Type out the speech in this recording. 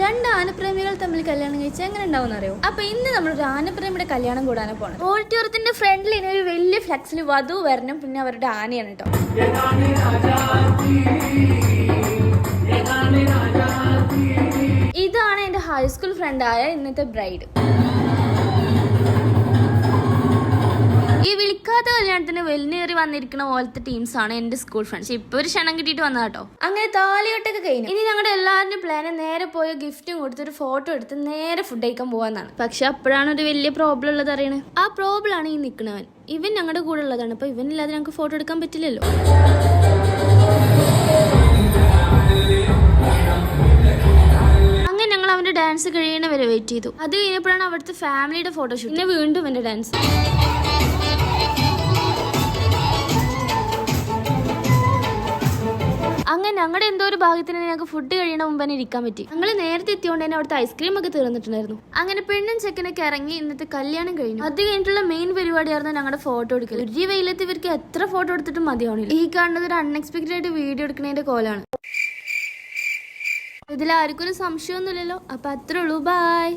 രണ്ട് ആനപ്രേമികൾ തമ്മിൽ കല്യാണം കഴിച്ചാൽ എങ്ങനെ ഉണ്ടാവും അറിയോ? അപ്പൊ ഇന്ന് നമ്മൾ ഒരു ആനപ്രേമിയുടെ കല്യാണം കൂടാനെ പോണം. ഓഡിറ്റോറിയത്തിന്റെ ഫ്രണ്ടിൽ ഇനി ഒരു വലിയ ഫ്ലെക്സിൽ വധു വരണം, പിന്നെ അവരുടെ ആനയാണ് കേട്ടോ. ഇതാണ് എന്റെ ഹൈസ്കൂൾ ഫ്രണ്ടായ ഇന്നത്തെ ബ്രൈഡ്. ഈ വിളിക്കാത്ത കല്യാണത്തിന് വെല്ലുന്നേറി വന്നിരിക്കുന്ന പോലത്തെ ടീംസ് ആണ് എന്റെ സ്കൂൾ ഫ്രണ്ട്സ്. ഇപ്പൊ ഒരു ക്ഷണം കിട്ടിയിട്ട് വന്ന കേട്ടോ. അങ്ങനെ താലികെട്ടൊക്കെ കഴിഞ്ഞു. ഇനി ഞങ്ങളുടെ എല്ലാവരുടെയും പ്ലാന് നേരെ പോയ ഗിഫ്റ്റും കൊടുത്തൊരു ഫോട്ടോ എടുത്ത് നേരെ ഫുഡ് കഴിക്കാൻ പോവാന്നാണ്. പക്ഷെ അപ്പോഴാണ് ഒരു വലിയ പ്രോബ്ലം ഉള്ളത് അറിയണേ. ആ പ്രോബ്ലം ആണ് ഈ നിൽക്കണവൻ. ഇവൻ ഞങ്ങളുടെ കൂടെ ഉള്ളതാണ്. അപ്പൊ ഇവനില്ലാതെ ഞങ്ങൾക്ക് ഫോട്ടോ എടുക്കാൻ പറ്റില്ലല്ലോ. അങ്ങനെ ഞങ്ങൾ അവന്റെ ഡാൻസ് കഴിയണ വരെ വെയിറ്റ് ചെയ്തു. അത് കഴിഞ്ഞപ്പോഴാണ് അവിടുത്തെ ഫാമിലിയുടെ ഫോട്ടോഷൂട്ട്. പിന്നെ വീണ്ടും എന്റെ ഡാൻസ്. അങ്ങനെ ഞങ്ങളുടെ എന്തോ ഒരു ഭാഗ്യത്തിന് ഞങ്ങൾക്ക് ഫുഡ് കഴിയണ മുമ്പ് തന്നെ ഇരിക്കാൻ പറ്റി. ഞങ്ങൾ നേരത്തെ എത്തിയോണ്ട് തന്നെ അവിടുത്തെ ഐസ്ക്രീം ഒക്കെ തീർന്നിട്ടുണ്ടായിരുന്നു. അങ്ങനെ പെണ്ണും ചെക്കനൊക്കെ ഇറങ്ങി ഇന്നത്തെ കല്യാണം കഴിഞ്ഞു. അത് കഴിഞ്ഞിട്ടുള്ള മെയിൻ പരിപാടിയായിരുന്നു ഞങ്ങളുടെ ഫോട്ടോ എടുക്കൽ. ഒരു വെയിലത്ത് ഇവർക്ക് എത്ര ഫോട്ടോ എടുത്തിട്ടും മതിയാവണില്ല. ഈ കാണുന്നത് ഒരു അൺഎക്സ്പെക്ടഡ് ആയിട്ട് വീഡിയോ എടുക്കുന്നതിന്റെ കോലാണ്. ഇതിൽ ആർക്കും ഒരു സംശയമൊന്നുമില്ലല്ലോ. അപ്പൊ അത്രേ ഉള്ളൂ. ബൈ.